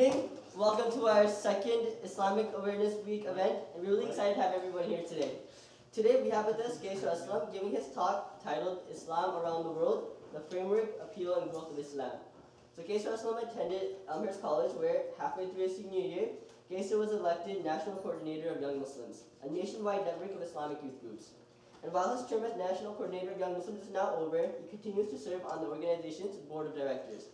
evening. Welcome to our second Islamic Awareness Week event, and we're really excited to have everyone here today. Today we have with us Kaiser Aslam giving his talk titled Islam Around the World, the Framework, Appeal, and Growth of Islam. So Kaiser Aslam attended Elmhurst College where, halfway through his senior year, Kaiser was elected National Coordinator of Young Muslims, a nationwide network of Islamic youth groups. And while his term as National Coordinator of Young Muslims is now over, he continues to serve on the organization's board of directors.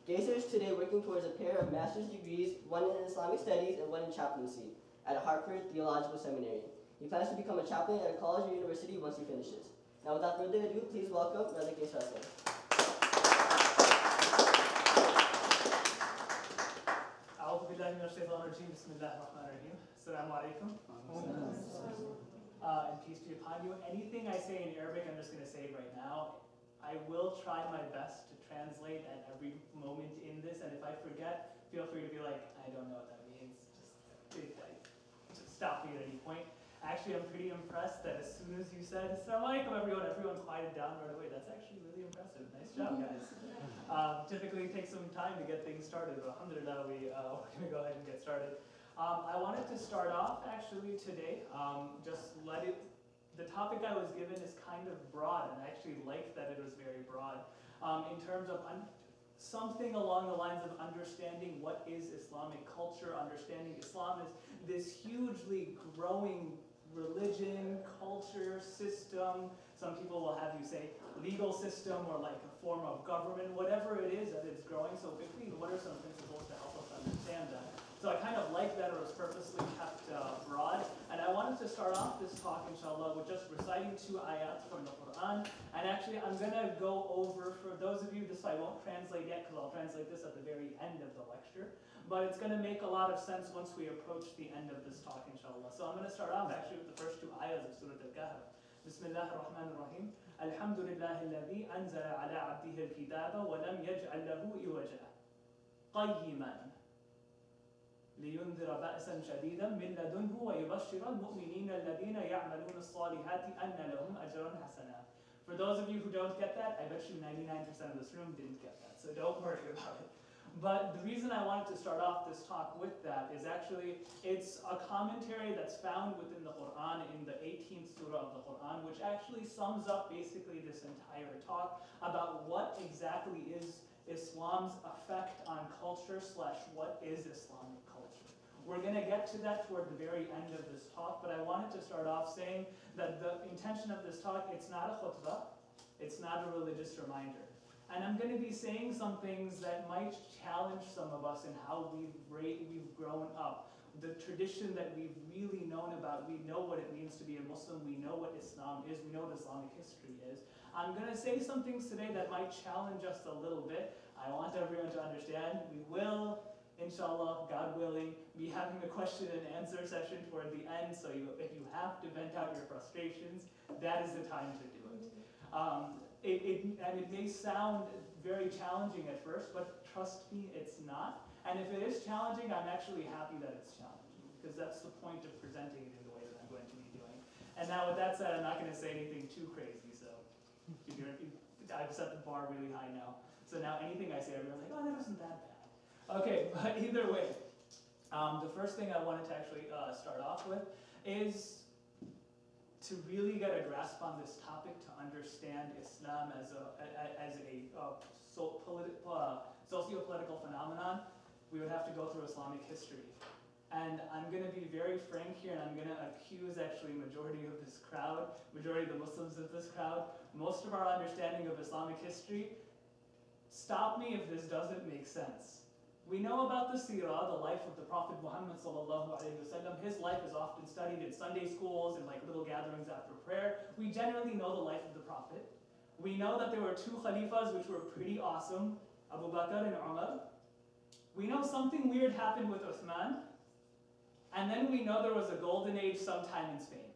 Kaiser is today working towards a pair of master's degrees, one in Islamic studies and one in chaplaincy, at Hartford Theological Seminary. He plans to become a chaplain at a college or university once he finishes. Now without further ado, please welcome Brother Kaiser Aslam. أعوذ بالله من الشيطان الرجيم بسم الله الرحمن الرحيم السلام عليكم. And peace be upon you. Anything I say in Arabic, I'm just going to say right now. I will try my best to translate at every moment in this, and if I forget, feel free to be like, I don't know what that means. Just stop me at any point. Actually, I'm pretty impressed that as soon as you said, Assalamu alaikum everyone quieted down right away. That's actually really impressive. Nice job, guys. Typically it takes some time to get things started, but alhamdulillah, we're going to go ahead and get started. I wanted to start off actually today, the topic I was given is kind of broad, and I actually like that it was very broad, in terms of something along the lines of understanding what is Islamic culture, understanding Islam is this hugely growing religion, culture, system. Some people will have you say legal system or like a form of government, whatever it is that it's growing so quickly. What are some principles to help us understand that? So I kind of like that it was purposely kept broad. And I wanted to start off this talk, inshallah, with just reciting 2 ayats from the Quran. And actually, I'm going to go over, for those of you, this I won't translate yet, because I'll translate this at the very end of the lecture. But it's going to make a lot of sense once we approach the end of this talk, inshallah. So I'm going to start off actually with the first 2 ayahs of Surah Al-Kahf. Bismillah ar-Rahman ar-Rahim. Alhamdulillah alladhi anzala ala abdihi al-kitaba wa lam yaj'al lahu iwaja. Qayyiman. لينذر بأسا شديدا من لدنه ويبشر المؤمنين الذين يعملون الصالحات أن لهم أجرا حسنا. For those of you who don't get that, I bet you 99% of this room didn't get that, so don't worry about it. But the reason I wanted to start off this talk with that is actually, it's a commentary that's found within the Quran in the 18th surah of the Quran, which actually sums up basically this entire talk about what exactly is Islam's effect on culture / what is Islamic culture. We're going to get to that toward the very end of this talk, but I wanted to start off saying that the intention of this talk, it's not a khutbah, it's not a religious reminder. And I'm going to be saying some things that might challenge some of us in how we've grown up. The tradition that we've really known about, we know what it means to be a Muslim, we know what Islam is, we know what Islamic history is. I'm going to say some things today that might challenge us a little bit. I want everyone to understand we will, inshallah, God willing, be having a question and answer session toward the end, so if you have to vent out your frustrations, that is the time to do it. It may sound very challenging at first, but trust me, it's not. And if it is challenging, I'm actually happy that it's challenging, because that's the point of presenting it in the way that I'm going to be doing. And now with that said, I'm not going to say anything too crazy, so I've set the bar really high now. So now anything I say, everyone's like, oh, that wasn't that bad. Okay, but either way, the first thing I wanted to actually start off with is to really get a grasp on this topic, to understand Islam as a socio-political phenomenon, we would have to go through Islamic history. And I'm going to be very frank here, and I'm going to accuse actually majority of this crowd, majority of the Muslims of this crowd, most of our understanding of Islamic history, stop me if this doesn't make sense. We know about the seerah, the life of the Prophet Muhammad sallallahu alaihi wasallam. His life is often studied in Sunday schools and like little gatherings after prayer. We generally know the life of the Prophet. We know that there were 2 Khalifas which were pretty awesome, Abu Bakr and Umar. We know something weird happened with Uthman. And then we know there was a golden age sometime in Spain.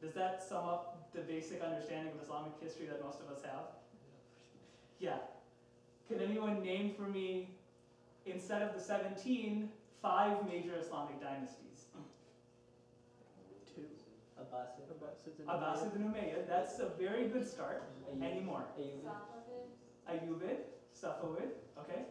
Does that sum up the basic understanding of Islamic history that most of us have? Yeah. Can anyone name for me, instead of the 17, 5 major Islamic dynasties? 2. Abbasid and Umayyad. That's a very good start. Any more? Ayyubid. Ayyubid, Safavid, okay.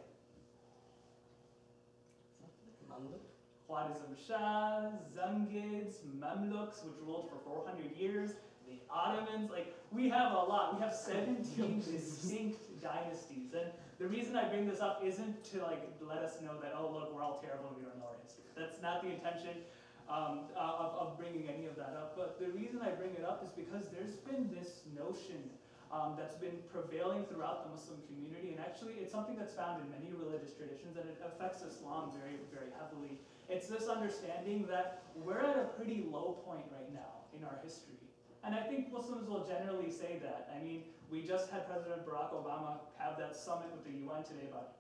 Khwarizm Shahs, Zengids, Mamluks, which ruled for 400 years, the Ottomans, like we have a lot. We have 17 distinct dynasties. And the reason I bring this up isn't to like let us know that, oh look, we're all terrible and we don't know our history. That's not the intention of bringing any of that up. But the reason I bring it up is because there's been this notion that's been prevailing throughout the Muslim community, and actually it's something that's found in many religious traditions, and it affects Islam very, very heavily. It's this understanding that we're at a pretty low point right now in our history. And I think Muslims will generally say that. I mean, we just had President Barack Obama have that summit with the UN today about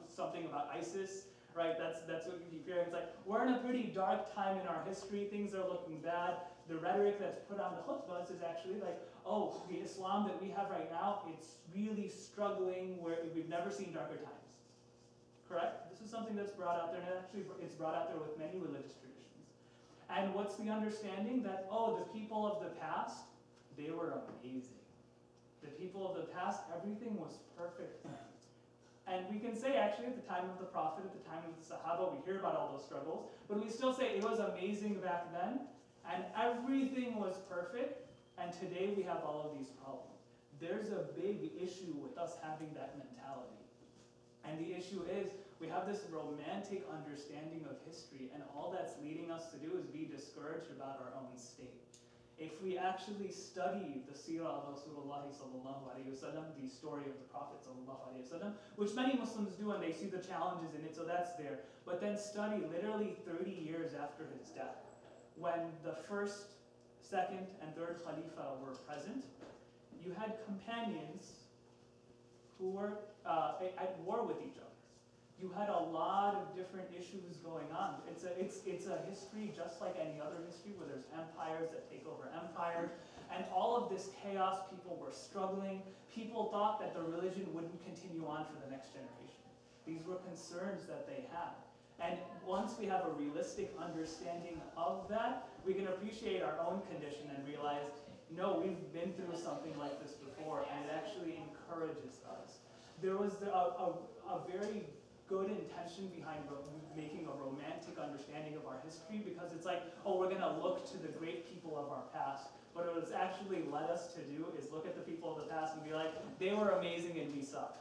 something about ISIS, right? That's what you keep hearing. It's like, we're in a pretty dark time in our history, things are looking bad. The rhetoric that's put on the khutbahs is actually like, oh, the Islam that we have right now, it's really struggling, where we've never seen darker times. Correct? This is something that's brought out there, and actually it's brought out there with many religious traditions. And what's the understanding? That, oh, the people of the past, they were amazing. The people of the past, everything was perfect. And we can say, actually, at the time of the Prophet, at the time of the Sahaba, we hear about all those struggles, but we still say it was amazing back then, and everything was perfect, and today we have all of these problems. There's a big issue with us having that mentality. And the issue is, we have this romantic understanding of history, and all that's leading us to do is be discouraged about our own state. If we actually study the seerah of Rasulullah sallallahu alaihi wasallam, the story of the Prophet sallallahu alaihi wasallam, which many Muslims do, and they see the challenges in it, so that's there. But then study literally 30 years after his death, when the first, second, and third Khalifa were present, you had companions who were at war with each other. You had a lot of different issues going on. It's a history just like any other history, where there's empires that take over empires, and all of this chaos, people were struggling. People thought that the religion wouldn't continue on for the next generation. These were concerns that they had. And once we have a realistic understanding of that, we can appreciate our own condition and realize, no, we've been through something like this before, and it actually encourages us. There was a very good intention behind making a romantic understanding of our history, because it's like, oh, we're going to look to the great people of our past. But what it's actually led us to do is look at the people of the past and be like, they were amazing and we suck.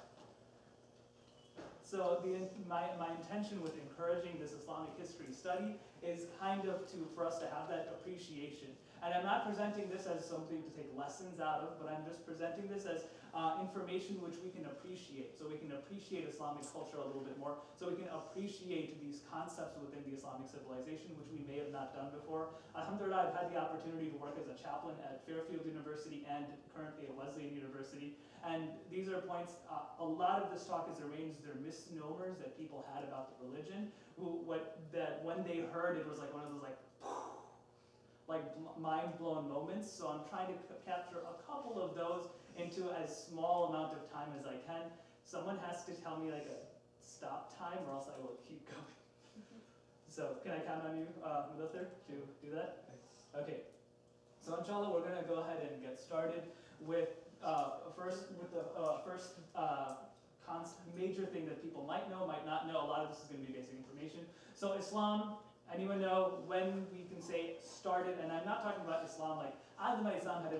So my intention with encouraging this Islamic history study is kind of for us to have that appreciation. And I'm not presenting this as something to take lessons out of, but I'm just presenting this as information which we can appreciate. So we can appreciate Islamic culture a little bit more. So we can appreciate these concepts within the Islamic civilization, which we may have not done before. Alhamdulillah, I've had the opportunity to work as a chaplain at Fairfield University and currently at Wesleyan University. And these are points, a lot of this talk is arranged, they're misnomers that people had about the religion, that when they heard, it was like one of those like mind-blown moments. So I'm trying to capture a couple of those into as small amount of time as I can. Someone has to tell me like a stop time, or else I will keep going. So can I count on you, Mudathir, to do that? Okay. So inshallah, we're going to go ahead and get started with the first major thing that people might know, might not know. A lot of this is going to be basic information. So Islam, anyone know when we can say started? And I'm not talking about Islam like Adam Islam had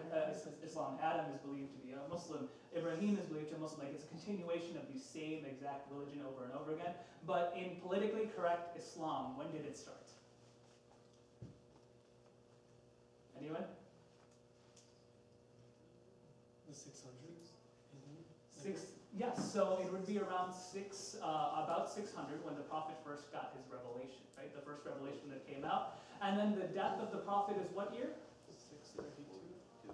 Islam. Adam is believed to be a Muslim. Ibrahim is believed to be a Muslim. Like it's a continuation of the same exact religion over and over again. But in politically correct Islam, when did it start? Anyone? The 600s? Yes, so it would be around about 600 when the Prophet first got his revelation, right? The first revelation that came out. And then the death of the Prophet is what year? 632.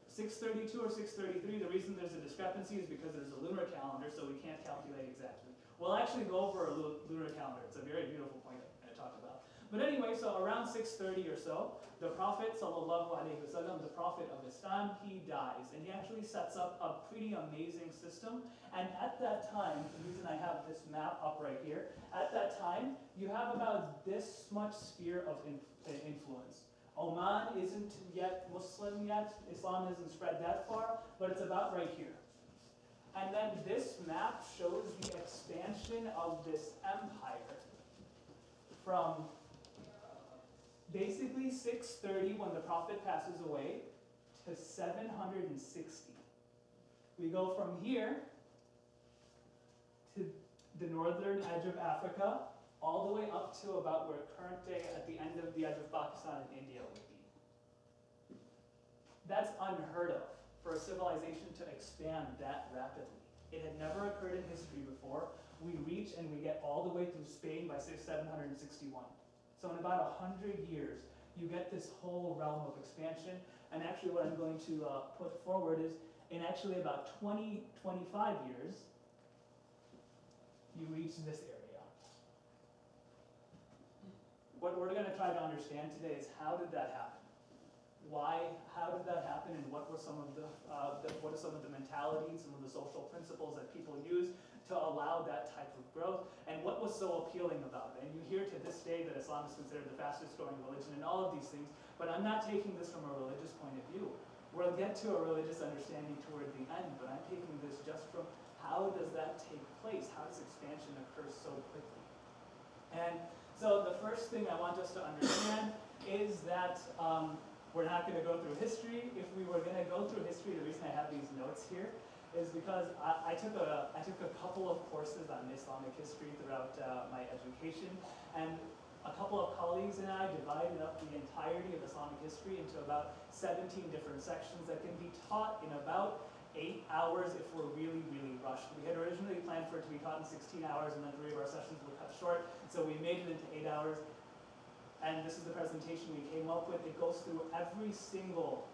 632 or 633. The reason there's a discrepancy is because there's a lunar calendar, so we can't calculate exactly. We'll actually go over a lunar calendar. It's a very beautiful point I talked about. But anyway, so around 630 or so, the Prophet, sallallahu alaihi wasallam, the Prophet of Islam, he dies. And he actually sets up a pretty amazing system. And at that time, the reason I have this map up right here, at that time, you have about this much sphere of influence. Oman isn't yet Muslim yet. Islam hasn't spread that far, but it's about right here. And then this map shows the expansion expansion of this empire from basically 630 when the Prophet passes away to 760. We go from here to the northern edge of Africa, all the way up to about where current day at the end of the edge of Pakistan and India would be. That's unheard of for a civilization to expand that rapidly. It had never occurred in history before. We reach and we get all the way through Spain by 761. So in about 100 years, you get this whole realm of expansion. And actually what I'm going to put forward is, in actually about 25 years, you reach this area. What we're going to try to understand today is, how did that happen? Why? How did that happen? And what were some of the mentalities, some of the social principles that people use to allow that type of growth? And what was so appealing about it? And you hear to this day that Islam is considered the fastest growing religion and all of these things. But I'm not taking this from a religious point of view. We'll get to a religious understanding toward the end. But I'm taking this just from, how does that take place? How does expansion occur so quickly? And so the first thing I want us to understand is that we're not going to go through history. If we were going to go through history, the reason I have these notes here is because I took a couple of courses on Islamic history throughout my education, and a couple of colleagues and I divided up the entirety of Islamic history into about 17 different sections that can be taught in about 8 hours if we're really, really rushed. We had originally planned for it to be taught in 16 hours, and then 3 of our sessions were cut short, so we made it into 8 hours. And this is the presentation we came up with. It goes through every single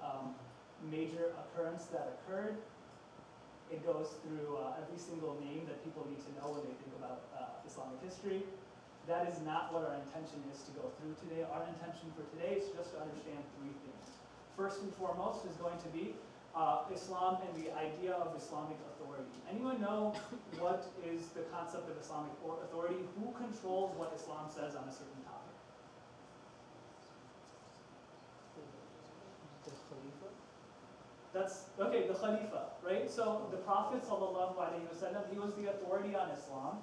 major occurrence that occurred. It goes through every single name that people need to know when they think about Islamic history. That is not what our intention is to go through today. Our intention for today is just to understand 3 things. First and foremost is going to be Islam and the idea of Islamic authority. Anyone know what is the concept of Islamic authority? Who controls what Islam says on a certain topic? The Khalifa? That's, okay, the Khalifa, right? So the Prophet ﷺ, he was the authority on Islam,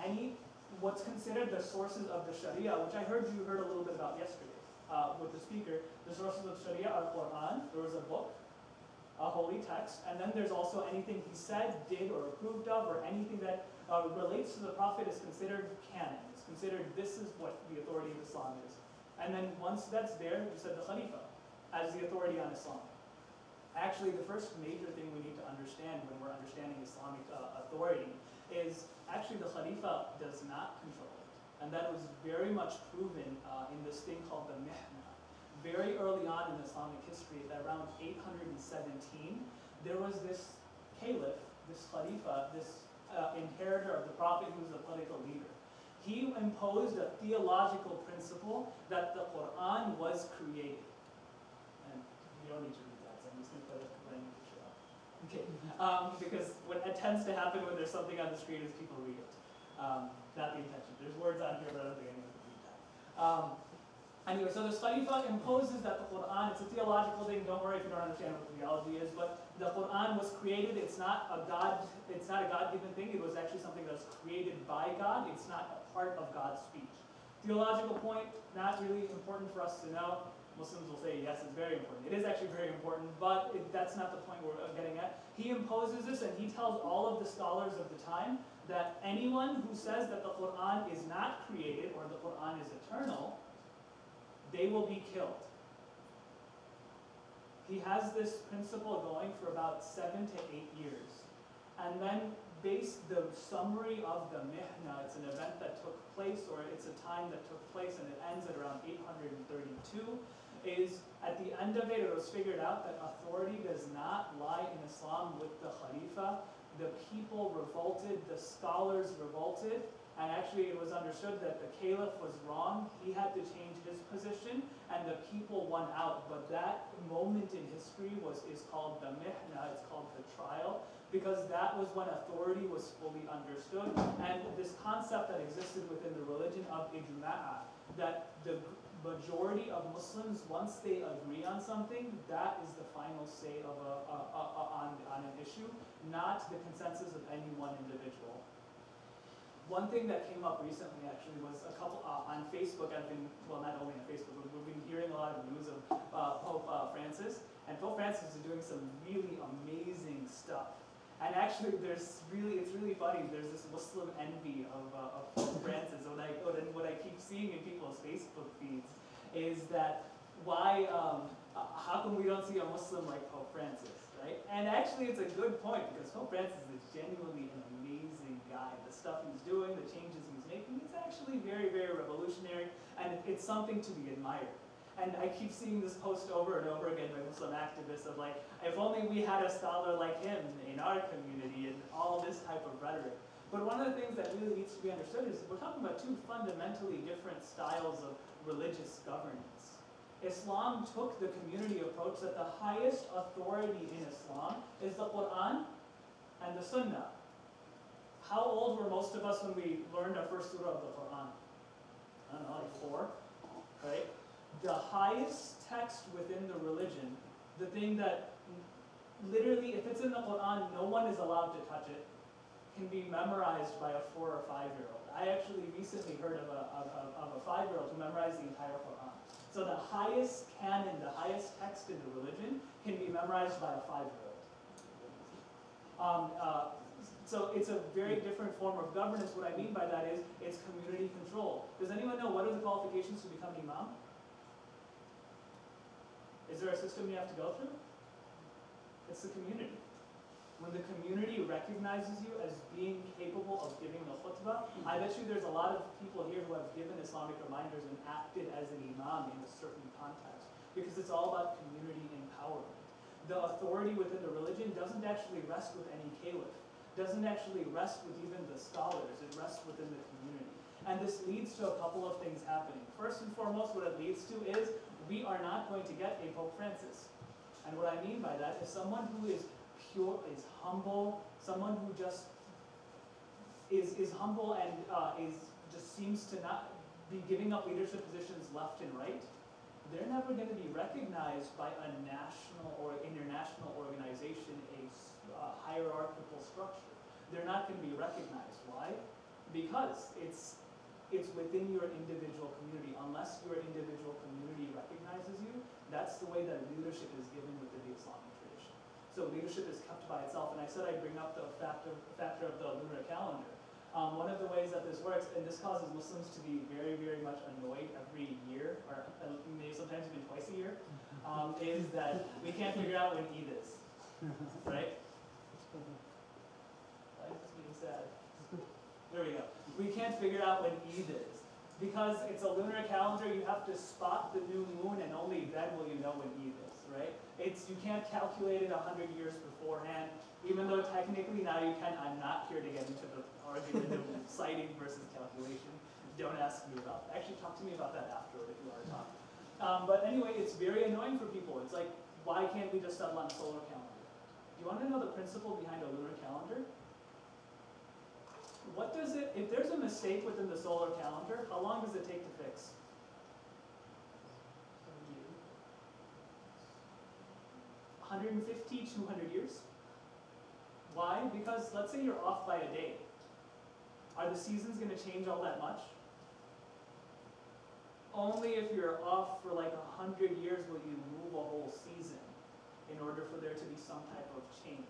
and what's considered the sources of the Sharia, which I heard you heard a little bit about yesterday with the speaker. The sources of Sharia are Quran, there was a book, a holy text, and then there's also anything he said, did, or approved of, or anything that relates to the Prophet is considered canon. It's considered, this is what the authority of Islam is. And then once that's there, you said the Khalifa as the authority on Islam. Actually, the first major thing we need to understand when we're understanding Islamic authority is actually the Khalifa does not control it. And that was very much proven in this thing called the Mihna. Very early on in Islamic history, at around 817, there was this caliph, this Khalifa, this inheritor of the Prophet who was a political leader. He imposed a theological principle that the Quran was created. And you don't need to read that, so I'm just going to put it when you show up. Okay, because what tends to happen when there's something on the screen is people read it. Not the intention. There's words on here, but I don't think anyone can read that. Anyway, so this Khalifa imposes that the Quran, it's a theological thing, don't worry if you don't understand what theology is, but the Quran was created, it's not a God-given thing, it was actually something that was created by God, it's not a part of God's speech. Theological point, not really important for us to know. Muslims will say, yes, it's very important. It is actually very important, but that's not the point we're getting at. He imposes this, and he tells all of the scholars of the time that anyone who says that the Quran is not created, or the Quran is eternal, they will be killed. He has this principle going for about 7 to 8 years. And then the summary of the Mihna, it's an event that took place, or it's a time that took place, and it ends at around 832, is at the end of it, it was figured out that authority does not lie in Islam with the Khalifa. The people revolted, the scholars revolted, and actually it was understood that the caliph was wrong. He had to change his position, and the people won out. But that moment in history is called the Mihna, it's called the trial, because that was when authority was fully understood. And this concept that existed within the religion of ijma'a, that the majority of Muslims, once they agree on something, that is the final say of on an issue, not the consensus of any one individual. One thing that came up recently actually was a couple on Facebook. I've been, well, not only on Facebook, but we've been hearing a lot of news of Pope Francis, and Pope Francis is doing some really amazing stuff. And actually, it's really funny. There's this Muslim envy of Pope Francis. What I keep seeing in people's Facebook feeds is that how come we don't see a Muslim like Pope Francis, right? And actually, it's a good point because Pope Francis is genuinely an amazing guy. The stuff he's doing, the changes he's making, it's actually very, very revolutionary, and it's something to be admired. And I keep seeing this post over and over again by Muslim activists of like, if only we had a scholar like him in our community and all this type of rhetoric. But one of the things that really needs to be understood is we're talking about two fundamentally different styles of religious governance. Islam took the community approach that the highest authority in Islam is the Quran and the Sunnah. How old were most of us when we learned our first surah of the Quran? I don't know, like 4, right? The highest text within the religion, the thing that literally, if it's in the Quran, no one is allowed to touch it, can be memorized by a 4 or 5-year-old. I actually recently heard of a 5-year-old who memorized the entire Quran. So the highest canon, the highest text in the religion, can be memorized by a 5-year-old. So it's a very different form of governance. What I mean by that is it's community control. Does anyone know what are the qualifications to become imam? Is there a system you have to go through? It's the community. When the community recognizes you as being capable of giving the khutbah, I bet you there's a lot of people here who have given Islamic reminders and acted as an imam in a certain context, because it's all about community empowerment. The authority within the religion doesn't actually rest with any caliph, doesn't actually rest with even the scholars, it rests within the community. And this leads to a couple of things happening. First and foremost, what it leads to is we are not going to get a Pope Francis. And what I mean by that is someone who is pure, is humble, someone who just is humble and just seems to not be giving up leadership positions left and right. They're never going to be recognized by a national or international organization, a hierarchical structure. They're not going to be recognized. Why? Because it's within your individual community. Unless your individual community recognizes you, that's the way that leadership is given within the Islamic tradition. So leadership is kept by itself. And I said I'd bring up the factor of the lunar calendar. One of the ways that this works, and this causes Muslims to be very, very much annoyed every year, or maybe sometimes even twice a year, is that we can't figure out when Eid is, right? Why is this being sad? There we go. We can't figure out when Eid is. Because it's a lunar calendar, you have to spot the new moon, and only then will you know when Eid is, right? You can't calculate it 100 years beforehand, even though technically now you can. I'm not here to get into the argument of sighting versus calculation. Don't ask me about that. Actually, talk to me about that afterward if you want to talk. But anyway, it's very annoying for people. It's like, why can't we just settle on a solar calendar? Do you want to know the principle behind a lunar calendar? What does it, if there's a mistake within the solar calendar, how long does it take to fix? 150, 200 years? Why? Because let's say you're off by a day. Are the seasons going to change all that much? Only if you're off for like 100 years will you move a whole season in order for there to be some type of change.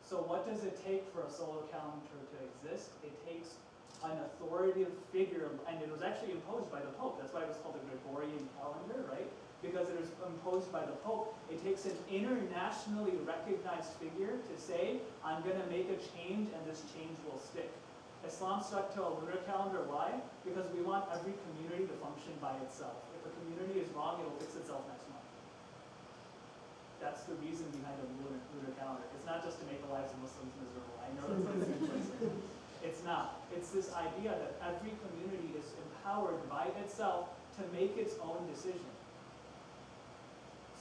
So what does it take for a solar calendar to exist? It takes an authoritative figure, and it was actually imposed by the Pope. That's why it was called the Gregorian calendar, right? Because it was imposed by the Pope. It takes an internationally recognized figure to say, I'm going to make a change and this change will stick. Islam stuck to a lunar calendar. Why? Because we want every community to function by itself. If a community is wrong, it will fix itself next month. That's the reason behind a lunar calendar. It's not just to make the lives of Muslims miserable. I know that's not simplistic. It's not. It's this idea that every community is empowered by itself to make its own decision.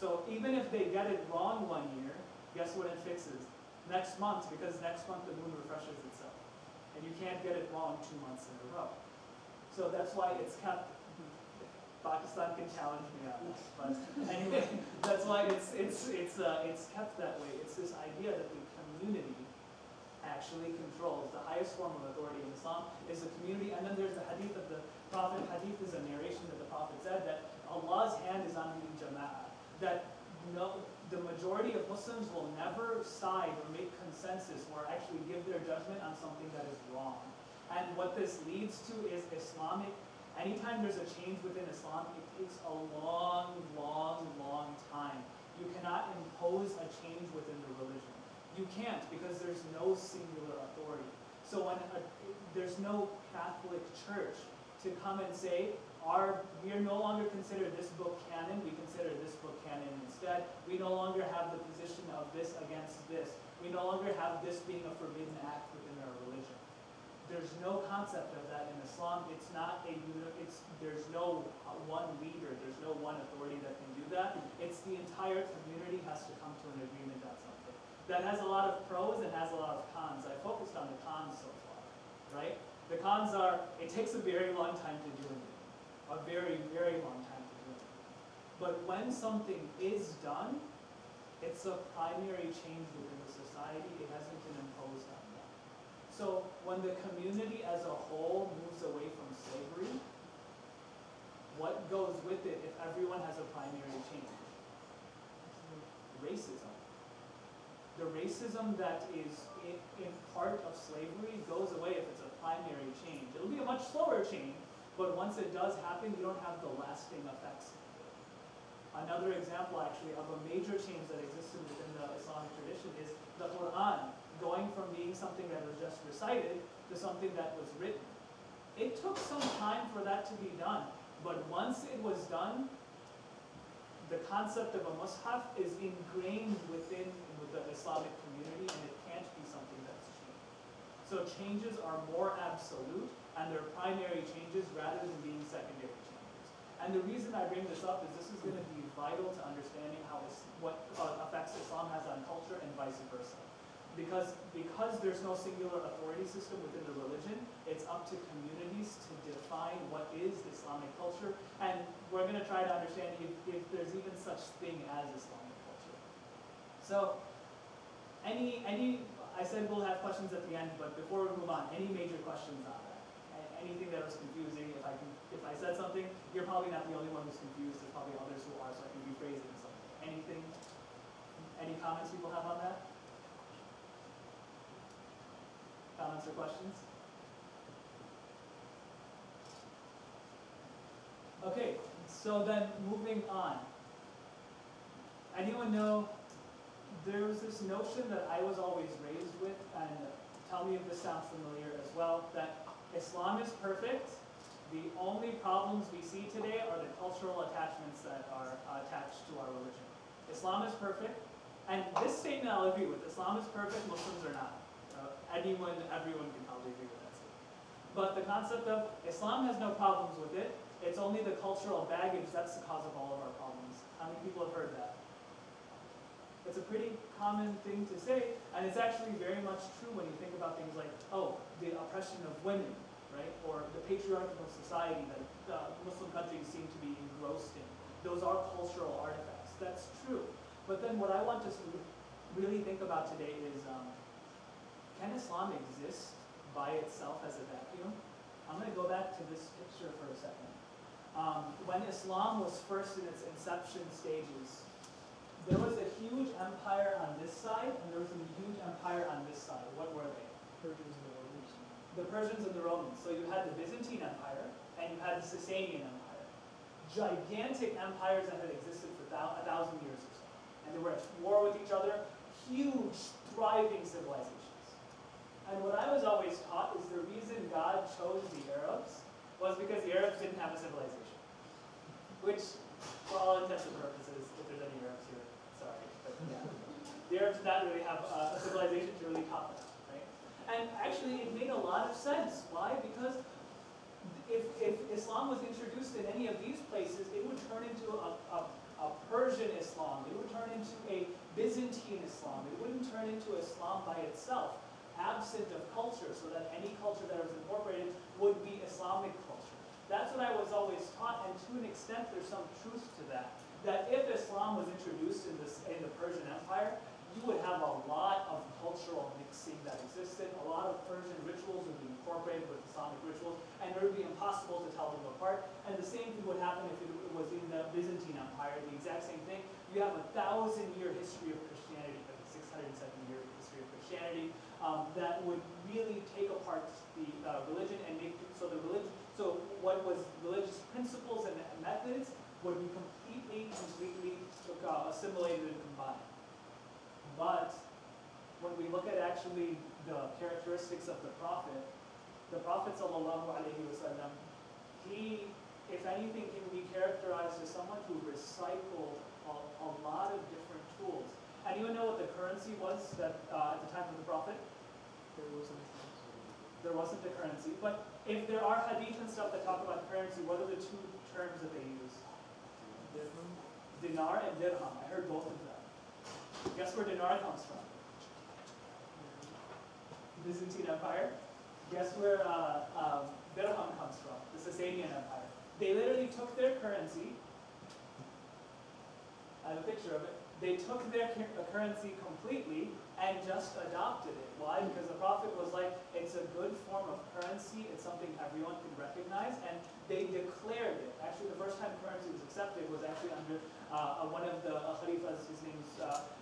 So even if they get it wrong one year, guess what it fixes? Next month, because next month the moon refreshes itself. And you can't get it wrong 2 months in a row. So that's why it's kept. Pakistan can challenge me on that, but anyway, that's why it's kept that way. It's this idea that the community actually controls. The highest form of authority in Islam is the community. And then there's the hadith of the Prophet. Hadith is a narration that the Prophet said that Allah's hand is on the jama'ah. That the majority of Muslims will never side or make consensus or actually give their judgment on something that is wrong. And what this leads to is anytime there's a change within Islam, it takes a long, long, long time. You cannot impose a change within the religion. You can't, because there's no singular authority. So there's no Catholic church to come and say, we are no longer consider this book canon, we consider this book canon instead. We no longer have the position of this against this. We no longer have this being a forbidden act within our religion. There's no concept of that in Islam. It's not there's no one leader, there's no one authority that can do that. It's the entire community has to come to an agreement on something. That has a lot of pros and has a lot of cons. I focused on the cons so far, right? The cons are, it takes a very long time to do anything. A very, very long time to do it. But when something is done, it's a primary change within the society. It hasn't been imposed on them. So when the community as a whole moves away from slavery, what goes with it if everyone has a primary change? Racism. The racism that is in part of slavery goes away if it's a primary change. It'll be a much slower change, but once it does happen, you don't have the lasting effects. Another example, actually, of a major change that existed within the Islamic tradition is the Quran, going from being something that was just recited to something that was written. It took some time for that to be done, but once it was done, the concept of a mushaf is ingrained within the Islamic community, and it can't be something that's changed. So changes are more absolute, and they're primary changes rather than being secondary changes. And the reason I bring this up is this is going to be vital to understanding what effects Islam has on culture and vice versa. Because there's no singular authority system within the religion, it's up to communities to define what is Islamic culture, and we're going to try to understand if there's even such thing as Islamic culture. So, I said we'll have questions at the end, but before we move on, any major questions on that? Anything that was confusing? If I said something, you're probably not the only one who's confused. There's probably others who are, so I can rephrase it in something. Anything? Any comments people have on that? Comments or questions? Okay, so then moving on. Anyone know, there was this notion that I was always raised with, and tell me if this sounds familiar as well, that Islam is perfect. The only problems we see today are the cultural attachments that are attached to our religion. Islam is perfect, and this statement I'll agree with. Islam is perfect, Muslims are not. Everyone can probably agree with that statement. But the concept of Islam has no problems with it. It's only the cultural baggage that's the cause of all of our problems. How many people have heard that? It's a pretty common thing to say, and it's actually very much true when you think about things like, the oppression of women, right? Or the patriarchal society that Muslim countries seem to be engrossed in. Those are cultural artifacts. That's true. But then what I want us to really think about today is, can Islam exist by itself as a vacuum? I'm going to go back to this picture for a second. When Islam was first in its inception stages, there was a huge empire on this side, and there was a huge empire on this side. What were they? Persians and the Romans. The Persians and the Romans. So you had the Byzantine Empire, and you had the Sasanian Empire. Gigantic empires that had existed for 1,000 years or so. And they were at war with each other. Huge, thriving civilizations. And what I was always taught is the reason God chose the Arabs was because the Arabs didn't have a civilization. Which, for all intents and purposes, if there's any Arabs here, sorry, but yeah. The Arabs did not really have a civilization to really top that, right? And actually, it made a lot of sense. Why? Because if Islam was introduced in any of these places, it would turn into a Persian Islam. It would turn into a Byzantine Islam. It wouldn't turn into Islam by itself, absent of culture, so that any culture that was incorporated would be Islamic culture. That's what I was always taught, and to an extent there's some truth to that. That if Islam was introduced in the Persian Empire, you would have a lot of cultural mixing that existed. A lot of Persian rituals would be incorporated with Islamic rituals, and it would be impossible to tell them apart. And the same thing would happen if it was in the Byzantine Empire, the exact same thing. You have a 1,000-year history of Christianity, like a 670-year history of Christianity, that would really take apart the religion and make so the religion. So what was religious principles and methods would be completely assimilated and combined. But when we look at actually the characteristics of the Prophet sallallahu alaihi wasallam, he, if anything, can be characterized as someone who recycled a lot of different tools. Anyone know what the currency was that at the time of the Prophet? There wasn't a currency, but if there are hadith and stuff that talk about currency, what are the two terms that they use? Dinar and dirham. I heard both of them. Guess where dinar comes from? Byzantine Empire. Guess where dirham comes from? The Sasanian Empire. They literally took their currency. I have a picture of it. They took their currency completely and just adopted it. Why? Because the Prophet was like, it's a good form of currency, it's something everyone can recognize, and they declared it. Actually, the first time currency was accepted was actually under one of the Khalifas, his name's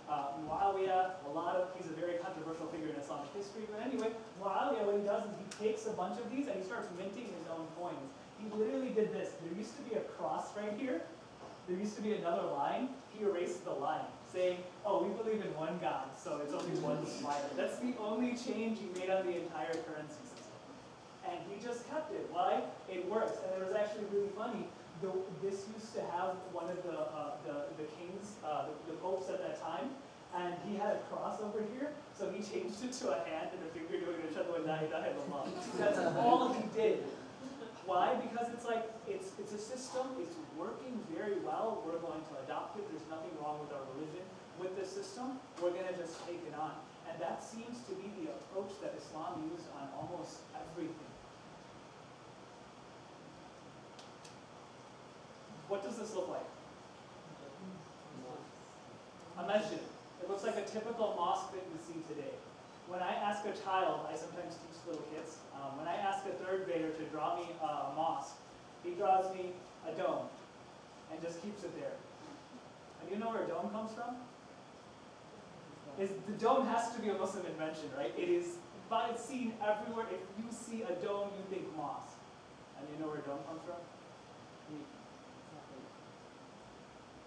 Muawiyah. He's a very controversial figure in Islamic history, but anyway, Muawiyah, what he does is he takes a bunch of these and he starts minting his own coins. He literally did this. There used to be a cross right here. There used to be another line. He erased the line, saying, oh, we believe in one God, so it's only one smile. That's the only change he made on the entire currency system. And he just kept it. Why? It works. And it was actually really funny. This used to have one of the kings, the popes at that time, and he had a cross over here, so he changed it to a hand and a finger doing ashhadu an la ilaha illallah. That's all he did. Why? Because it's like, it's a system, it's working very well, we're going to adopt it, there's nothing wrong with our religion. With this system, we're going to just take it on. And that seems to be the approach that Islam used on almost everything. What does this look like? A masjid. It looks like a typical mosque that we see today. When I ask a child, I sometimes teach little kids, when I ask a third grader to draw me a mosque, he draws me a dome and just keeps it there. And you know where a dome comes from? The dome has to be a Muslim invention, right? It's seen everywhere. If you see a dome, you think mosque. And you know where a dome comes from?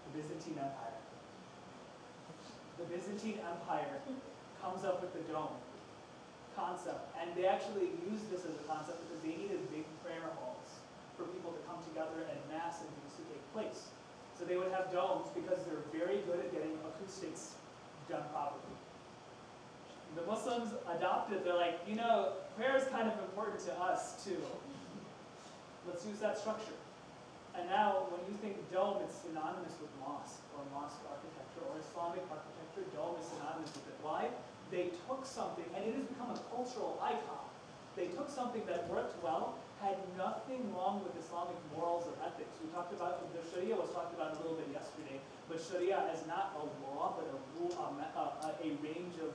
The Byzantine Empire. The Byzantine Empire comes up with the dome concept, and they actually used this as a concept because they needed big prayer halls for people to come together and mass and things to take place. So they would have domes because they're very good at getting acoustics done properly. The Muslims adopted, they're like, prayer is kind of important to us too. Let's use that structure. And now when you think dome, it's synonymous with mosque or mosque architecture or Islamic architecture. Dome is synonymous with it. Why? They took something, and it has become a cultural icon. They took something that worked well, had nothing wrong with Islamic morals or ethics. We talked about, the Sharia was talked about a little bit yesterday, but Sharia is not a law, but a rule, a range of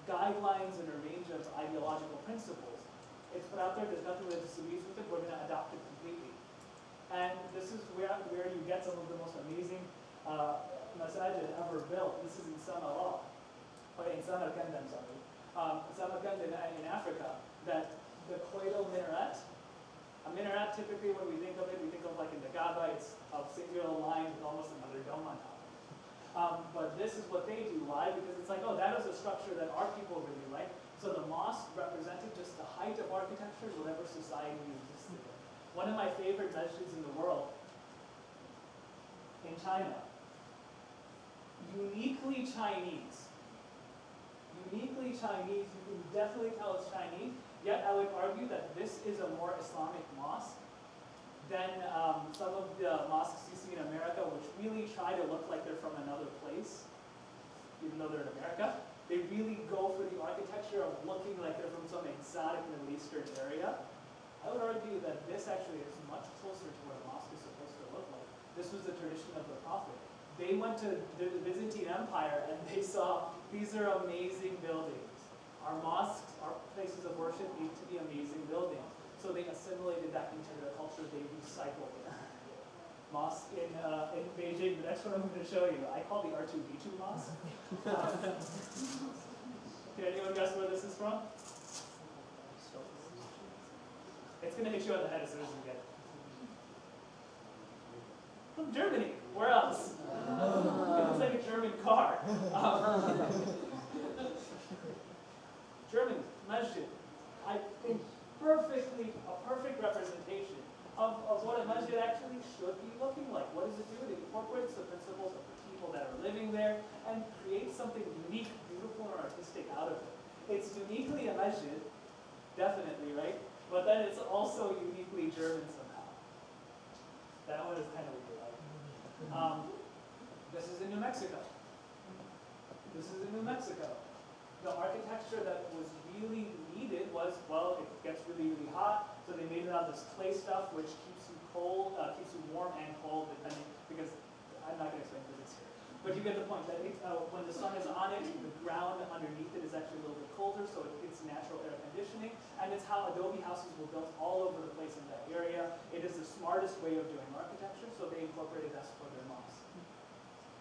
guidelines and a range of ideological principles. It's put out there, there's nothing that disagrees with it, we're going to adopt it completely. And this is where you get some of the most amazing masajid ever built. This is in Samarkand, I'm sorry. Samarkand in Africa, that the Koido minaret, a minaret typically when we think of it, we think of like in the Kaaba, it's a singular line with almost another dome on top of it. But this is what they do. Why? Because it's like, oh, that is a structure that our people really like. So the mosque represented just the height of architecture, whatever society existed in. One of my favorite masjids in the world, in China, uniquely Chinese. Uniquely Chinese, you can definitely tell it's Chinese, yet I would argue that this is a more Islamic mosque than some of the mosques you see in America, which really try to look like they're from another place, even though they're in America. They really go for the architecture of looking like they're from some exotic Middle Eastern area. I would argue that this actually is much closer to what a mosque is supposed to look like. This was the tradition of the Prophet. They went to the Byzantine Empire and they saw These are amazing buildings. Our mosques, our places of worship need to be amazing buildings. So they assimilated that into their culture, they recycled it. Mosque in Beijing, the next one I'm going to show you, I call the R2D2 mosque. Can anyone guess where this is from? It's going to hit you on the head as soon as you get it. From Germany. Where else? It looks like a German car. German masjid. I think a perfect representation of what a masjid actually should be looking like. What does it do? It incorporates the principles of the people that are living there and creates something unique, beautiful, and artistic out of it. It's uniquely a masjid, definitely, right? But then it's also uniquely German somehow. That one is kind of weird. This is in New Mexico. This is in New Mexico. The architecture that was really needed was, well, it gets really, really hot, so they made it out of this clay stuff, which keeps you cold, keeps you warm and cold, depending, because I'm not going to explain physics here. But you get the point that when the sun is on it, the ground underneath it is actually a little bit colder, so it's natural air conditioning, and it's how adobe houses were built all over the place in that area. It is the smartest way of doing architecture, so they incorporated that for their mosques.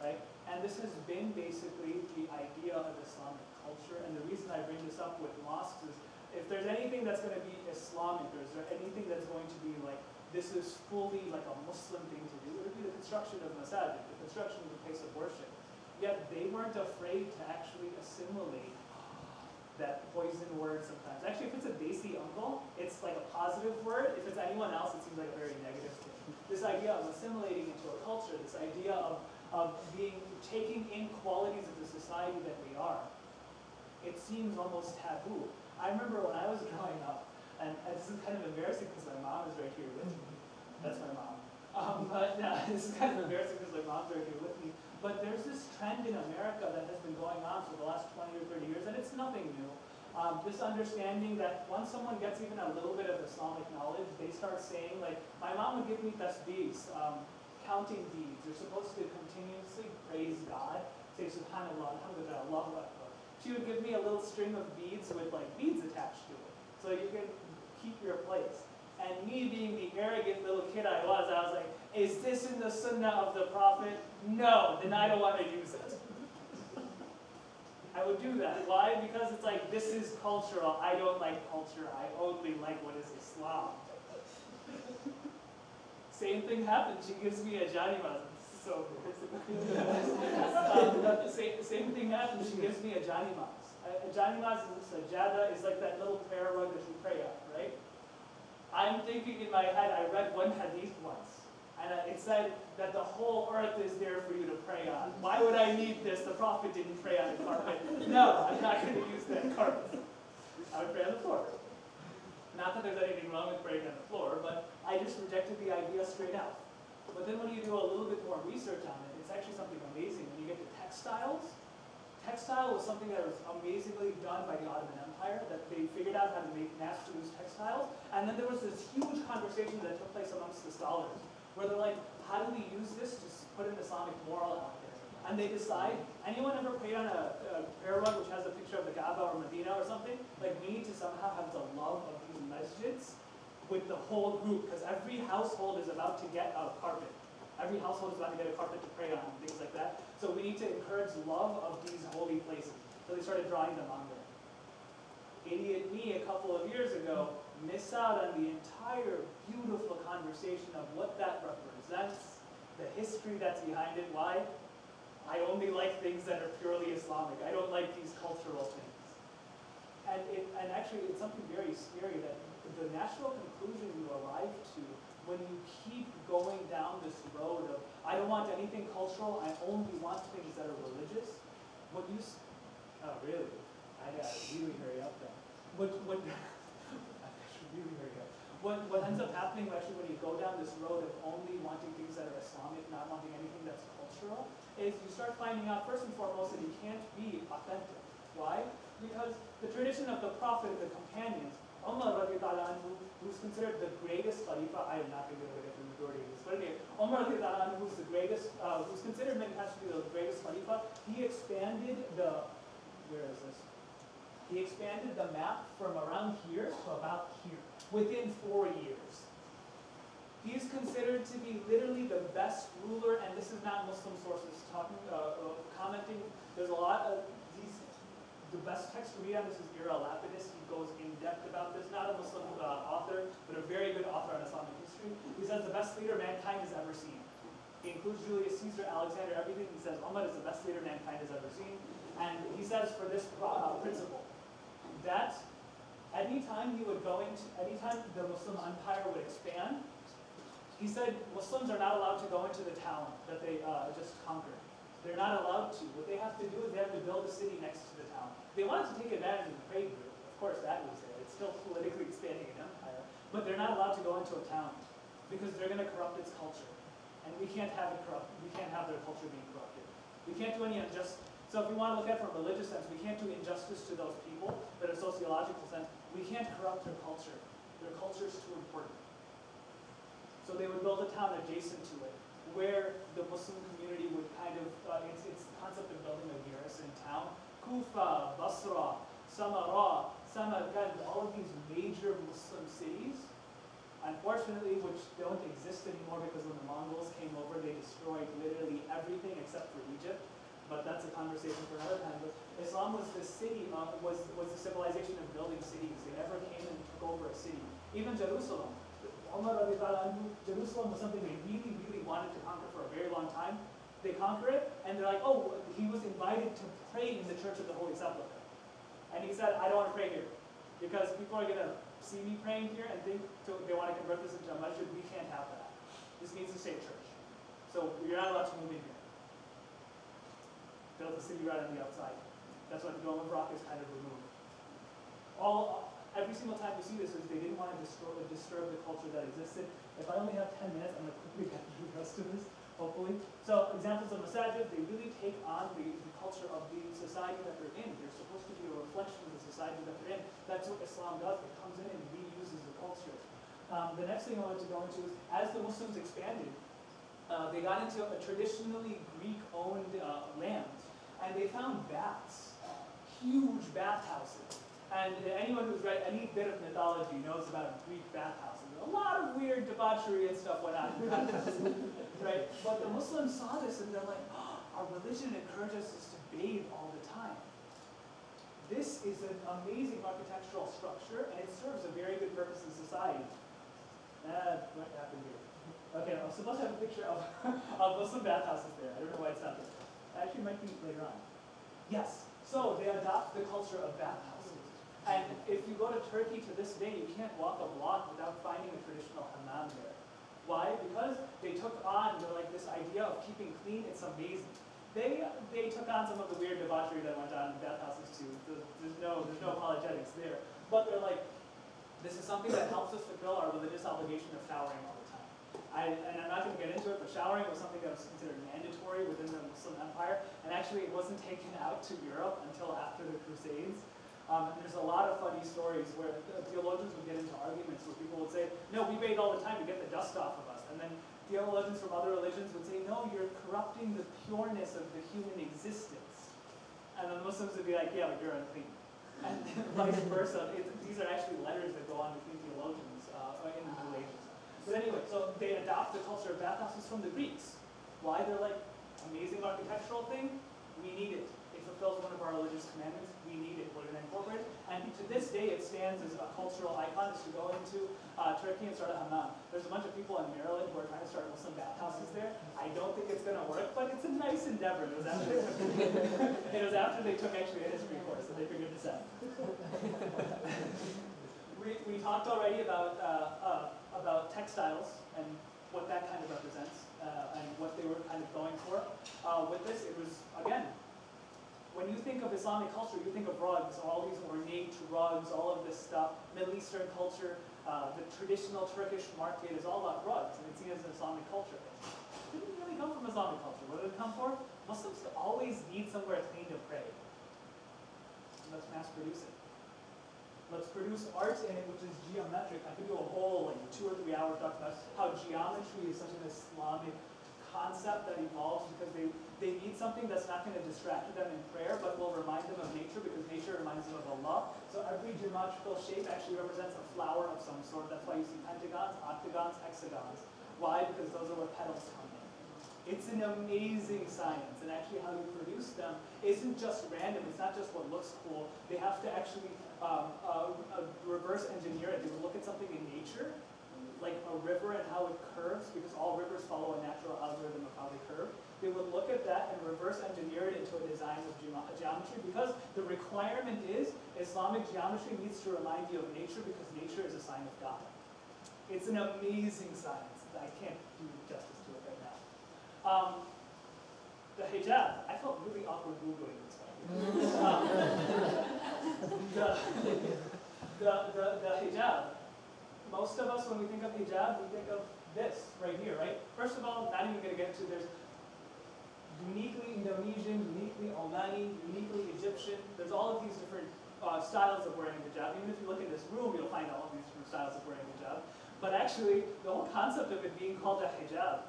Right? And this has been basically the idea of Islamic culture, and the reason I bring this up with mosques is if there's anything that's going to be Islamic, or is there anything that's going to be like, this is fully like a Muslim thing to do, it would be the construction of masajid, the construction of the place of worship. Yet they weren't afraid to actually assimilate that poison word sometimes. Actually, if it's a Desi uncle, it's like a positive word. If it's anyone else, it seems like a very negative thing. This idea of assimilating into a culture, this idea of taking in qualities of the society that we are, it seems almost taboo. I remember when I was growing up, and this is kind of embarrassing because my mom is right here with me. That's my mom. This is kind of embarrassing because my mom's right here with me. But there's this trend in America that has been going on for the last 20 or 30 years, and it's nothing new. This understanding that once someone gets even a little bit of Islamic knowledge, they start saying, like, my mom would give me tasbeehs, counting beads. You're supposed to continuously praise God, say subhanallah, alhamdulillah, Allahu Akbar. She would give me a little string of beads with like beads attached to it, so you can keep your place. And me being the arrogant little kid I was like, is this in the sunnah of the Prophet? No, then I don't want to use it. I would do that. Why? Because it's like, this is cultural. I don't like culture. I only like what is Islam. Same thing happened. She gives me a janimaz. So same thing happened. She gives me a janimaz. A janimaz is a sajada, is like that little prayer rug that you pray on, right? I'm thinking in my head, I read one hadith once, and it said that the whole earth is there for you to pray on. Why would I need this? The Prophet didn't pray on a carpet. No, I'm not going to use that carpet. I would pray on the floor. Not that there's anything wrong with praying on the floor, but I just rejected the idea straight out. But then when you do a little bit more research on it, it's actually something amazing. When you get to textile was something that was amazingly done by the Ottoman Empire, that they figured out how to make mass-produced textiles. And then there was this huge conversation that took place amongst the scholars, where they're like, how do we use this to put an Islamic moral out there? And they decide, anyone ever prayed on a prayer rug which has a picture of the Kaaba or Medina or something? Like, we need to somehow have the love of these masjids with the whole group, because every household is about to get a carpet. Every household is about to get a carpet to pray on, and things like that. So we need to encourage love of these holy places. So they started drawing them on there. Idiot me, a couple of years ago, missed out on the entire beautiful conversation of what that represents, the history that's behind it. Why? I only like things that are purely Islamic. I don't like these cultural things. And actually, it's something very scary that the natural conclusion you arrive to when you keep going down this road of, I don't want anything cultural, I only want things that are religious. Oh, really? I gotta really hurry up then. I should really hurry up. What ends up happening actually when you go down this road of only wanting things that are Islamic, not wanting anything that's cultural, is you start finding out first and foremost that you can't be authentic. Why? Because the tradition of the Prophet and the companions, Umar radiallahu anhu, who's considered the greatest Khalifa, I am not going to get the majority of this, but anyway, Umar radiallahu anhu, who's the greatest, who's considered many times to be the greatest Khalifa, he expanded the where is this? He expanded the map from around here to about here, within 4 years. He is considered to be literally the best ruler, and this is not Muslim sources commenting. There's a lot of these. The best text to read on this is Ira Lapidus. He goes in depth about this. Not a Muslim author, but a very good author on Islamic history. He says the best leader mankind has ever seen. He includes Julius Caesar, Alexander, everything. He says Muhammad is the best leader mankind has ever seen. And he says for this principle, that anytime he would go into, anytime the Muslim empire would expand, he said Muslims are not allowed to go into the town that they just conquered. They're not allowed to. What they have to do is they have to build a city next to the town. They wanted to take advantage of the trade route. Of course, that was there. It's still politically expanding an empire. But they're not allowed to go into a town because they're going to corrupt its culture. And we can't have it corrupt. We can't have their culture being corrupted. We can't do any injustice. So if we want to look at it from a religious sense, we can't do injustice to those people. But in a sociological sense, we can't corrupt their culture. Their culture is too important. So they would build a town adjacent to it, where the Muslim community would kind of, it's the concept of building a garrison town. Kufa, Basra, Samarra, Samarkand, all of these major Muslim cities, unfortunately, which don't exist anymore because when the Mongols came over, they destroyed literally everything except for Egypt. But that's a conversation for another time. But Islam was the city, was the civilization of building cities. They never came and took over a city. Even Jerusalem. Jerusalem was something they really, really wanted to conquer for a very long time. They conquer it, and they're like, oh, he was invited to pray in the Church of the Holy Sepulchre. And he said, I don't want to pray here, because people are going to see me praying here and think they want to convert this into a masjid. We can't have that. This needs to stay a church. So you're not allowed to move in here. Built a city right on the outside. That's why the Dome of Rock is kind of removed. Every single time we see this is they didn't want to disturb the culture that existed. If I only have 10 minutes, I'm going to quickly get through the rest of this, hopefully. So examples of masajid, they really take on the culture of the society that they're in. They're supposed to be a reflection of the society that they're in. That's what Islam does. It comes in and reuses the culture. The next thing I wanted to go into is, as the Muslims expanded, they got into a traditionally Greek-owned land, and they found baths, huge bathhouses. And anyone who's read any bit of mythology knows about Greek bathhouses. A lot of weird debauchery and stuff went on in bathhouses, right? But the Muslims saw this and they're like, oh, our religion encourages us to bathe all the time. This is an amazing architectural structure, and it serves a very good purpose in society. What happened here? Okay, I'm supposed to have a picture of Muslim bathhouses there. I don't know why it's not there. Actually, it might be later on. Yes, so they adopt the culture of bathhouses. And if you go to Turkey to this day, you can't walk a block without finding a traditional hammam there. Why? Because they took on this idea of keeping clean. It's amazing. They took on some of the weird debauchery that went on in bathhouses too. There's no apologetics there. But they're like, this is something that helps us fulfill our religious obligation of showering all the time. And I'm not going to get into it, but showering was something that was considered mandatory within the Muslim Empire. And actually, it wasn't taken out to Europe until after the Crusades. There's a lot of funny stories where theologians would get into arguments where people would say, no, we bathe all the time to get the dust off of us. And then theologians from other religions would say, no, you're corrupting the pureness of the human existence. And then Muslims would be like, yeah, but you're unclean. And vice versa. These are actually letters that go on between theologians in the Middle Ages. But anyway, so they adopt the culture of bathhouses from the Greeks. Why? They're like, amazing architectural thing, we need it. It fulfills one of our religious commandments. We need it. We're going to incorporate it. And to this day, it stands as a cultural icon. As you go into Turkey and start a hammam. There's a bunch of people in Maryland who are trying to start Muslim bathhouses there. I don't think it's going to work, but it's a nice endeavor. It was after they took actually a history course that they figured this out. We talked already about textiles and what that kind of represents and what they were kind of going for. With this, it was, again, when you think of Islamic culture, you think of rugs, all these ornate rugs, all of this stuff, Middle Eastern culture, the traditional Turkish market is all about rugs, and it's seen as an Islamic culture. It didn't really come from Islamic culture. What did it come for? Muslims always need somewhere clean to pray. Let's mass produce it. Let's produce art in it which is geometric. I could do a whole 2 or 3 hours talking about how geometry is such an Islamic concept that evolves because they need something that's not going to distract them in prayer, but will remind them of nature, because nature reminds them of Allah. So every geometrical shape actually represents a flower of some sort. That's why you see pentagons, octagons, hexagons. Why? Because those are where petals come in. It's an amazing science, and actually how you produce them isn't just random. It's not just what looks cool. They have to actually reverse engineer it. They would look at something in nature, like a river and how it curves, because all rivers follow a natural algorithm of how they curve. They would look at that and reverse engineer it into a design of geometry, because the requirement is Islamic geometry needs to remind you of nature, because nature is a sign of God. It's an amazing science. I can't do justice to it right now. The hijab, I felt really awkward Googling this one. The hijab. Most of us, when we think of hijab, we think of this right here, right? First of all, not even going to get to, there's uniquely Indonesian, uniquely Omani, uniquely Egyptian. There's all of these different styles of wearing hijab. Even if you look in this room, you'll find all of these different styles of wearing hijab. But actually, the whole concept of it being called a hijab,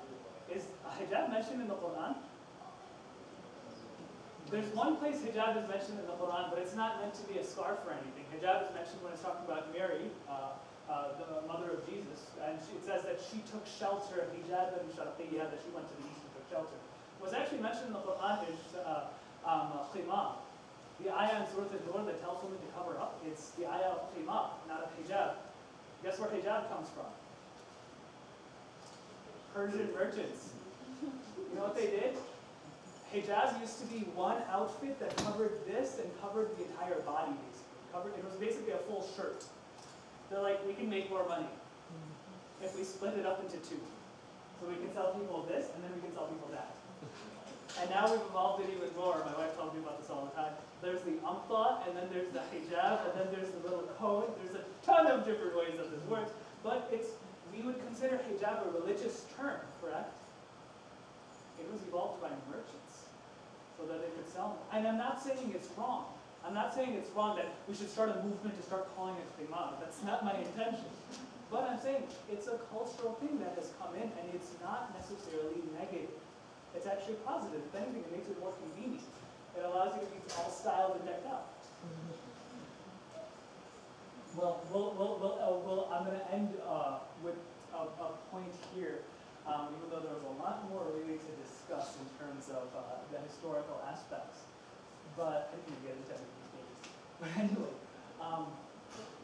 is a hijab mentioned in the Quran? There's one place hijab is mentioned in the Quran, but it's not meant to be a scarf or anything. Hijab is mentioned when it's talking about Mary, the mother of Jesus, and it says that she took shelter, hijab and sharqiyya, that she went to the east and took shelter. What's actually mentioned in the Quran is khimar. The ayah in Surah Al-Nur that tells women to cover up, it's the ayah of khimar, not of hijab. Guess where hijab comes from? Persian merchants. You know what they did? Hijab used to be one outfit that covered this and covered the entire body, basically. It was basically a full shirt. They're like, we can make more money if we split it up into two. So we can sell people this, and then we can sell people that. And now we've evolved it even more. My wife tells me about this all the time. There's the amta, and then there's the hijab, and then there's the little cone. There's a ton of different ways that this works. But we would consider hijab a religious term, correct? It was evolved by merchants so that they could sell them. And I'm not saying it's wrong. I'm not saying it's wrong that we should start a movement to start calling it khimar. That's not my intention. But I'm saying it's a cultural thing that has come in, and it's not necessarily negative. It's actually positive. If anything, it makes it more convenient. It allows you to be all styled and decked out. Well, I'm going to end with a point here, even though there was a lot more really to discuss in terms of the historical aspects. But I didn't get into everything these days. But anyway,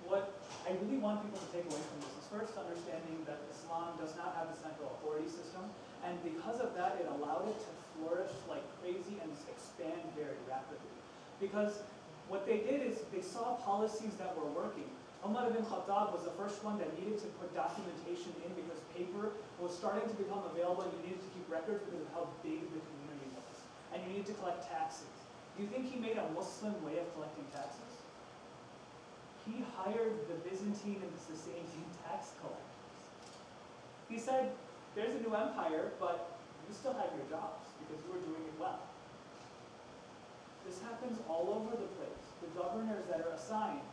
what I really want people to take away from this is first understanding that Islam does not have a central authority system, and because of that, it allowed it to flourish like crazy and expand very rapidly. Because what they did is they saw policies that were working. Umar ibn Khattab was the first one that needed to put documentation in because paper was starting to become available, and you needed to keep records because of how big the community was. And you needed to collect taxes. Do you think he made a Muslim way of collecting taxes? He hired the Byzantine and the Sasanian tax collectors. He said, there's a new empire, but you still have your jobs because you were doing it well. This happens all over the place. The governors that are assigned,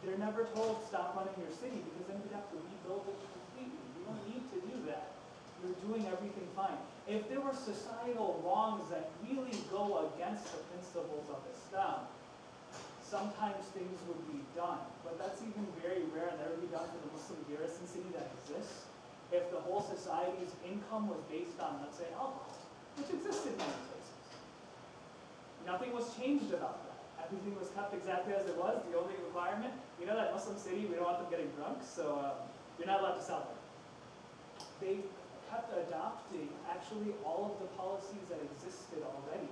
they're never told stop running your city because then you'd have to rebuild it completely. You don't need to do that. You're doing everything fine. If there were societal wrongs that really go against the principles of Islam, sometimes things would be done. But that's even very rare, and that would be done for the Muslim garrison city that exists. If the whole society's income was based on, let's say, alcohol, which existed in many places. Nothing was changed about that. Everything was kept exactly as it was. The only requirement, you know that Muslim city, we don't want them getting drunk, so you're not allowed to sell them. They kept adopting actually all of the policies that existed already.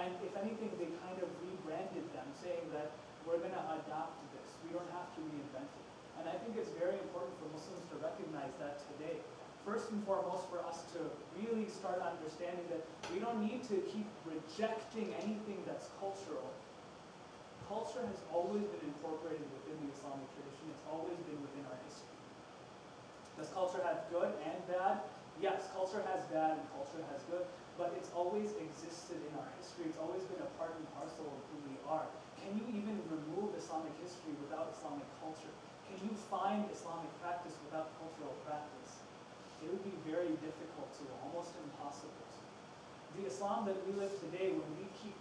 And if anything, they kind of rebranded them, saying that we're going to adopt this. We don't have to reinvent it. And I think it's very important for Muslims to recognize that today. First and foremost, for us to really start understanding that we don't need to keep rejecting anything that's cultural. Culture has always been incorporated within the Islamic tradition. It's always been within our history. Does culture have good and bad? Yes, culture has bad and culture has good, but it's always existed in our history. It's always been a part and parcel of who we are. Can you even remove Islamic history without Islamic culture? Can you find Islamic practice without cultural practice? It would be very difficult. difficult to, almost impossible to. The Islam that we live today, when we keep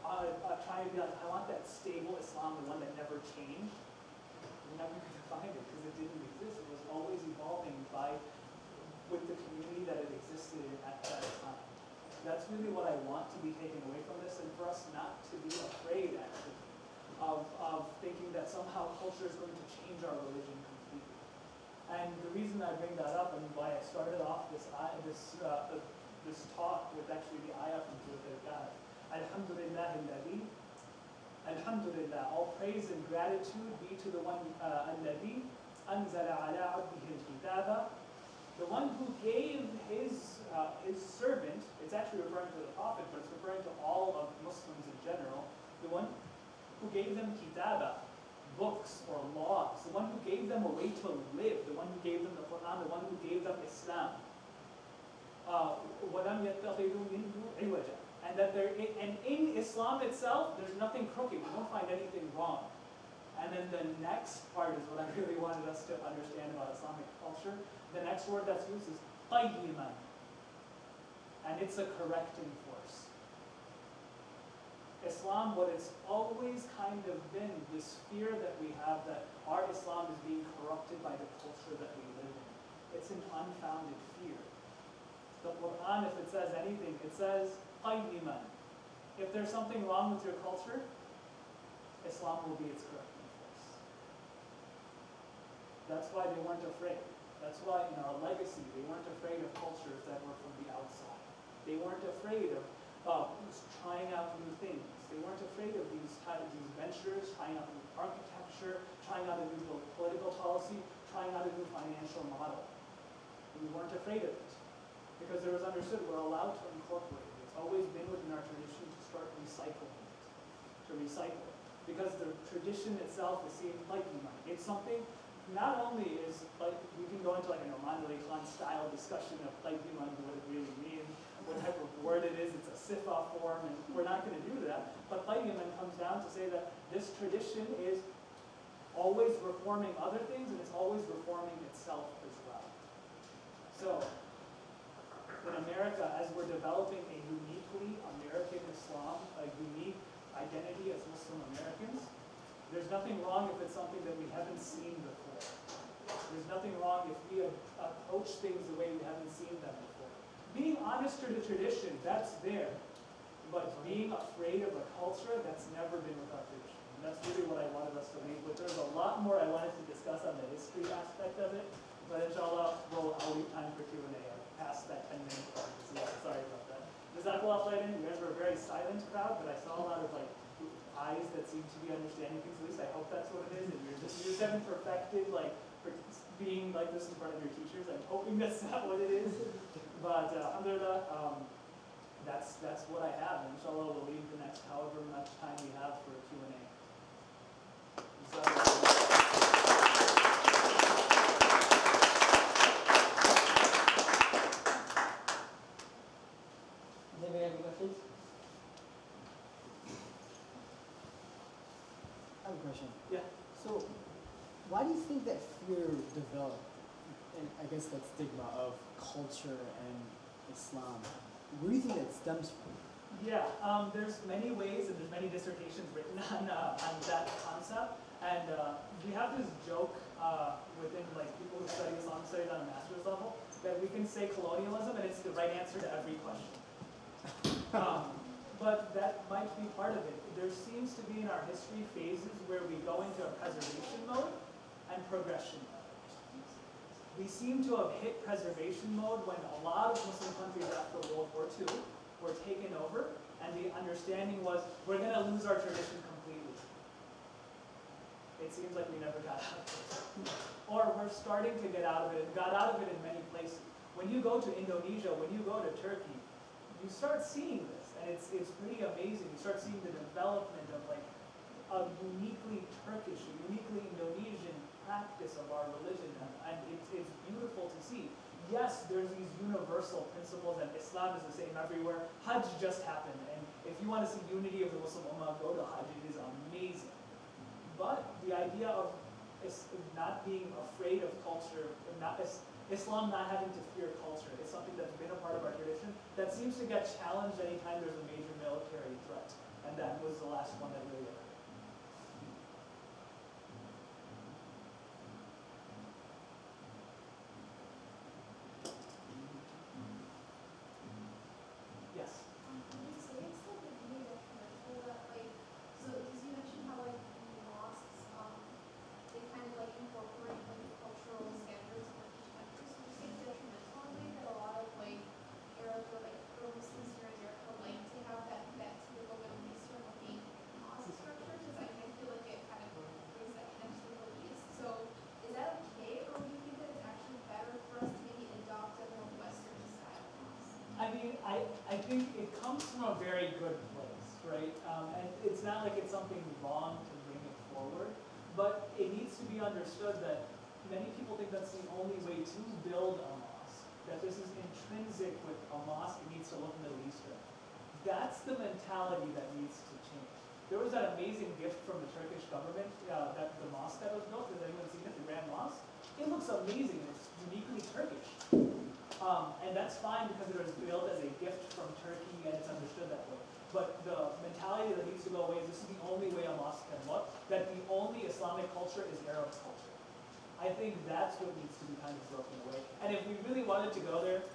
trying to be like, I want that stable Islam, the one that never changed, we're never going to find it because it didn't exist. It was always evolving with the community that it existed in at that time. That's really what I want to be taken away from this, and for us not to be afraid, actually, of thinking that somehow culture is going to change our religion completely. And the reason I bring that up, and why I started off this talk with actually the ayah from Surah Al-Kahf, Alhamdulillah alladhi, Alhamdulillah, all praise and gratitude be to the one alladhi anzala ala abdihi al-kitaba, the one who gave his servant, it's actually referring to the Prophet, but it's referring to all of Muslims in general, the one who gave them kitaba, books or laws, the one who gave them a way to live, the one who gave them the Quran, the one who gave them Islam. وَلَمْ يَتَّخِذُوا مِنْهُ عِوَجًا. And in Islam itself, there's nothing crooked. You don't find anything wrong. And then the next part is what I really wanted us to understand about Islamic culture. The next word that's used is قَيِّمًا. And it's a correcting force. Islam, what it's always kind of been, this fear that we have that our Islam is being corrupted by the culture that we live in. It's an unfounded fear. The Quran, if it says anything, it says قَيِّمًا. If there's something wrong with your culture, Islam will be its correcting force. That's why they weren't afraid. That's why in our legacy, they weren't afraid of cultures that were from the outside. They weren't afraid of trying out new things. They weren't afraid of these ventures, trying out new architecture, trying out a new political policy, trying out a new financial model. We weren't afraid of it because it was understood we're allowed to incorporate it. It's always been within our tradition to start recycling it, to recycle it. Because the tradition itself is seen like iman. It's something, not only is, like, we can go into like a Norman Ali Khan style discussion of like iman, what it really means, what type of word it is, it's a sifa form, and we're not going to do that. But like iman comes down to say that this tradition is always reforming other things, and it's always reforming itself as well. So, in America, as we're developing a uniquely American Islam, a unique identity as Muslim Americans, there's nothing wrong if it's something that we haven't seen before. There's nothing wrong if we approach things the way we haven't seen them before. Being honest to the tradition, that's there. But being afraid of a culture, that's never been with our tradition. And that's really what I wanted us to leave with. There's a lot more I wanted to discuss on the history aspect of it, but inshallah, I'll leave time for Q&A. I passed that 10-minute mark, so sorry about that. Jazakallah khairan. You guys were a very silent crowd, but I saw a lot of like eyes that seem to be understanding things. At least I hope that's what it is. And you just haven't perfected like being like this in front of your teachers. I'm hoping that's not what it is. But alhamdulillah, that's what I have. And inshallah, we'll leave the next however much time we have for Q&A. Does anybody have any questions? I have a question. Yeah. So, why do you think that fear developed, and I guess that stigma of culture and Islam? Where do you think that stems from? Yeah, there's many ways and there's many dissertations written on that concept. And we have this joke within like people who study Islam, studied on a master's level, that we can say colonialism and it's the right answer to every question. But that might be part of it. There seems to be in our history phases where we go into a preservation mode and progression mode. We seem to have hit preservation mode when a lot of Muslim countries after World War II were taken over, and the understanding was we're going to lose our tradition completely. It seems like we never got out of it. Or we're starting to get out of it, and got out of it in many places. When you go to Indonesia, when you go to Turkey, you start seeing this, and it's pretty amazing. You start seeing the development of like a uniquely Turkish, a uniquely Indonesian practice of our religion, and it's beautiful to see. Yes, there's these universal principles, and Islam is the same everywhere. Hajj just happened, and if you want to see unity of the Muslim Ummah, go to Hajj. It is amazing. But the idea of not being afraid of culture, Islam not having to fear culture. It's something that's been a part of our tradition that seems to get challenged anytime there's a major military threat. And that was the last one that really occurred. Yes. Can you say it's like really detrimental that like, so because you mentioned how like mosques, they kind of like incorporate like the cultural standards of each country. So you say it's detrimental in a way that a lot of like Arab or Muslims here in America like to have that typical Middle Eastern looking mosque structure because I feel like it kind of brings that connection to the Middle East. So is that okay, or do you think that it's actually better for us to maybe adopt a more Western style mosque? I mean, I think it comes from a very good place, right? And it's not like it's something wrong to bring it forward, but it needs to be understood that many people think that's the only way to build a mosque, that this is intrinsic with a mosque, it needs to look Middle Eastern. That's the mentality that needs to change. There was that amazing gift from the Turkish government, that the mosque that was built. Has anyone seen it? The Grand Mosque. It looks amazing. It's uniquely Turkish. And that's fine because it was built as a gift from Turkey and it's understood that way. But the mentality that needs to go away is this is the only way a mosque can look, that the only Islamic culture is Arab culture. I think that's what needs to be kind of broken away. And if we really wanted to go there,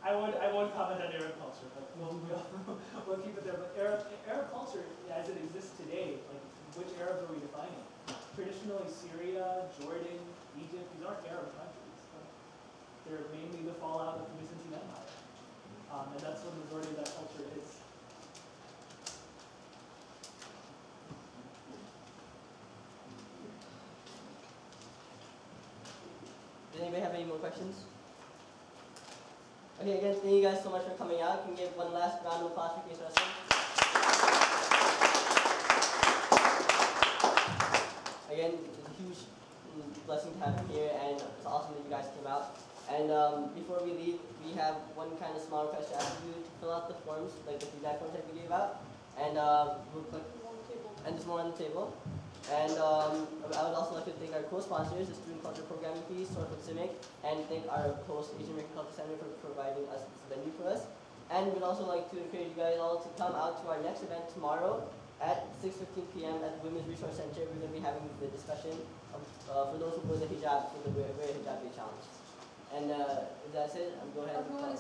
I won't comment on Arab culture, but we'll keep it there. But Arab culture, as it exists today, like which Arabs are we defining? Traditionally Syria, Jordan, Egypt, these aren't Arab countries. They're mainly the fallout of the Byzantine Empire. And that's what the majority of that culture is. Does anybody have any more questions? Okay, again, thank you guys so much for coming out. Can we give one last round of applause for Kaiser Aslam? Again, it's a huge blessing to have you here, and it's awesome that you guys came out. And before we leave, we have one kind of small request to ask you to fill out the forms, like the feedback forms that we gave out, and we'll put, and there's more on the table. And I would also like to thank our co-sponsors, the Student Culture Programming Fees, Sorford Civic, and thank our host, Asian American Culture Center, for providing us this venue for us. And we'd also like to encourage you guys all to come out to our next event tomorrow at 6:15 p.m. at the Women's Resource Center. We're going to be having the discussion of, for those who wear the hijab, for the Wear Hijab Day Challenge. And if that's it, I'm going to go ahead and call.